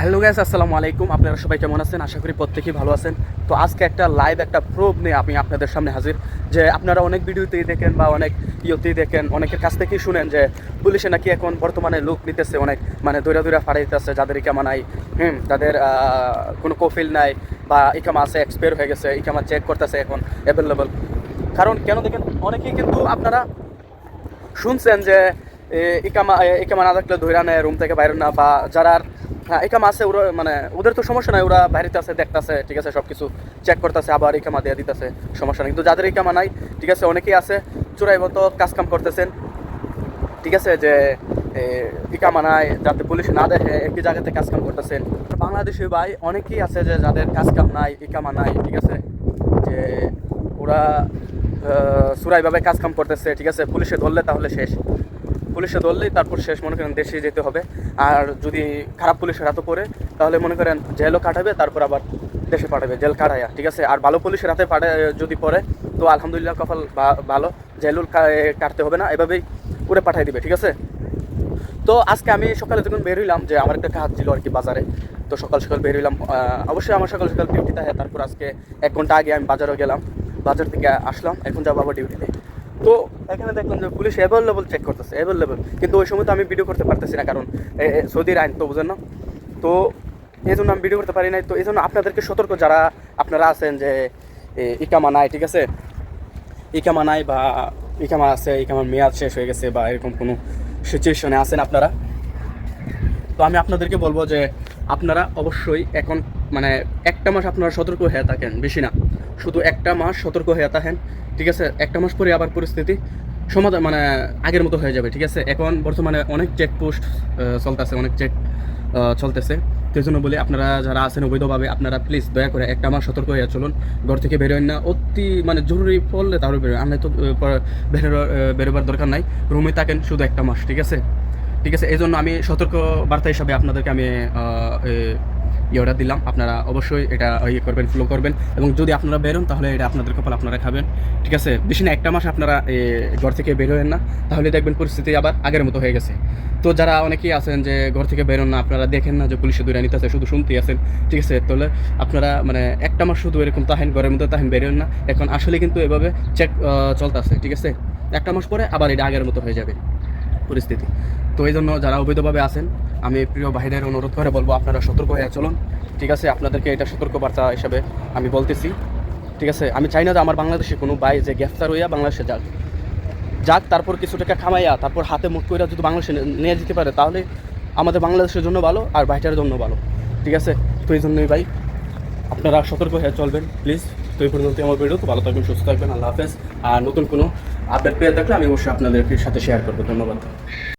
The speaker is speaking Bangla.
হ্যালো গাইস, আসসালামু আলাইকুম। আপনারা সবাই কেমন আছেন? আশা করি প্রত্যেকেই ভালো আছেন। তো আজকে একটা লাইভ একটা প্রুফ নিয়ে আমি আপনাদের সামনে হাজির। যে আপনারা অনেক ভিডিওতেই দেখেন বা অনেক ইয়েতেই দেখেন, অনেকের কাছ থেকেই শুনেন যে পুলিশে নাকি এখন বর্তমানে লোক নিতেছে, অনেক মানে দৌড়া দৌড়া ফাড়াই দিতেছে, যাদের ইকামা নাই, তাদের কোনো কফিল নাই বা ইকামা আছে এক্সপায়ার হয়ে গেছে, ইকামা চেক করতেছে এখন অ্যাভেলেবল। কারণ কেন দেখেন, অনেকেই কিন্তু আপনারা শুনছেন যে ইকামা ইকামা না থাকলে ধৈরা নেয়, রুম থেকে বাইরে না, বা যারা ইকামা আছে ওরা মানে ওদের তো সমস্যা নাই, ওরা বাইরেতে আছে, দেখতেছে, ঠিক আছে, সব কিছু চেক করতেছে, আবার ইকামা দিয়ে দিতেছে, সমস্যা নেই। কিন্তু যাদের ইকামা নাই, ঠিক আছে, অনেকেই আছে চোরাই মতো কাজকাম করতেছেন, ঠিক আছে, যে ইকামা নাই, যাতে পুলিশ না দেখে একই জায়গাতে কাজকাম করতেছেন। বাংলাদেশি ভাই অনেকেই আছে যে যাদের কাজকাম নাই, ইকামা নাই, ঠিক আছে, যে ওরা চোরাইভাবে কাজকাম করতেছে, ঠিক আছে, পুলিশে ধরলে তাহলে শেষ, পুলিশে ধরলেই তারপর শেষ, মনে করেন দেশে যেতে হবে। আর যদি খারাপ পুলিশের হাতে পড়ে তাহলে মনে করেন জেলও কাটাবে, তারপর আবার দেশে পাঠাবে, জেল কাটাইয়া, ঠিক আছে। আর ভালো পুলিশের হাতে যদি পড়ে তো আলহামদুলিল্লাহ, কপাল ভালো, জেলুল কাটতে হবে না, এভাবেই উড়ে পাঠিয়ে দিবে, ঠিক আছে। তো আজকে আমি সকালে যখন বের হইলাম, যে আমার একটা কাজ ছিল আর কি বাজারে, তো সকাল সকাল বের হইলাম। অবশ্যই আমার সকাল সকাল ডিউটিতে হয়, তারপর আজকে 1 ঘন্টা আগে আমি বাজারে গেলাম, বাজার থেকে আসলাম, এখন যাবো আবার ডিউটিতে। তো এখানে দেখলাম যে পুলিশ অ্যাভেলেবল চেক করতেছে, অ্যাভেলেবল, কিন্তু ওই সময় তো আমি ভিডিও করতে পারতেছি না, কারণ সৌদির আইন তো বুঝেন না। তো এই জন্য আমি ভিডিও করতে পারি নাই। তো এই জন্য আপনাদেরকে সতর্ক, যারা আপনারা আছেন যে ইকামা নাই, ঠিক আছে, ইকামা নাই বা ইকামা আছে, ইকামার মেয়াদ শেষ হয়ে গেছে বা এরকম কোনো সিচুয়েশনে আছেন আপনারা, তো আমি আপনাদেরকে বলবো যে আপনারা অবশ্যই এখন মানে 1 মাস আপনারা সতর্ক হয়ে থাকেন, বেশি না, শুধু 1 মাস সতর্ক হয়ে থাকেন, ঠিক আছে। 1 মাস পরে আবার পরিস্থিতি সমাধান মানে আগের মতো হয়ে যাবে, ঠিক আছে। এখন বর্তমানে অনেক চেকপোস্ট চলতেছে, অনেক চেক চলতেছে। তো এই জন্য বলি, আপনারা যারা আছেন অবৈধভাবে, আপনারা প্লিজ দয়া করে 1 মাস সতর্ক হয়ে চলুন, ঘর থেকে বেরোয় না, অতি মানে জরুরি পড়লে তাহলে বেরোয়, আর নাই তো বেরোবার দরকার নাই, রুমে থাকেন শুধু 1 মাস, ঠিক আছে, ঠিক আছে। এই জন্য আমি সতর্ক বার্তা হিসাবে আপনাদেরকে আমি ইয়েটা দিলাম। আপনারা অবশ্যই এটা ইয়ে করবেন, ফলো করবেন, এবং যদি আপনারা বেরোন তাহলে এটা আপনাদের কপাল, আপনারা খাবেন, ঠিক আছে। বেশি না, 1 মাস আপনারা ঘর থেকে বেরোয়েন না, তাহলে দেখবেন পরিস্থিতি আবার আগের মতো হয়ে গেছে। তো যারা অনেকেই আছেন যে ঘর থেকে বেরোন না, আপনারা দেখেন না যে পুলিশে দূরে নিতেছে, শুধু শুনতেই আছেন, ঠিক আছে, তাহলে আপনারা মানে 1 মাস শুধু এরকম তাহেন, ঘরের মধ্যে তাহেন, বেরোন না। এখন আসলে কিন্তু এভাবে চেক চলতেছে, ঠিক আছে। 1 মাস পরে আবার এটা আগের মতো হয়ে যাবে পরিস্থিতি। তো এই জন্য যারা অবৈধভাবে আছেন, আমি প্রিয় ভাইদের অনুরোধ করে বলবো, আপনারা সতর্ক হয়ে চলুন, ঠিক আছে। আপনাদেরকে এটা সতর্কবার্তা হিসাবে আমি বলতেছি, ঠিক আছে। আমি চাই না যে আমার বাংলাদেশে কোনো ভাই যে গ্রেফতার হইয়া বাংলাদেশে যাক, তারপর কিছু টাকা খামাইয়া, তারপর হাতে মুখ কইরা যদি বাংলাদেশে নিয়ে যেতে পারে, তাহলে আমাদের বাংলাদেশের জন্য ভালো আর ভাইটার জন্য ভালো, ঠিক আছে। তো এই জন্যই ভাই, আপনারা সতর্ক হয়ে চলবেন প্লিজ। তো এই পর্যন্ত আমার ভিডিও, তো ভালো থাকবেন, সুস্থ থাকবেন, আল্লাহ হাফেজ। আর নতুন কোনো আপডেট পেয়ে থাকলে আমি অবশ্যই আপনাদের সাথে শেয়ার করবো। ধন্যবাদ।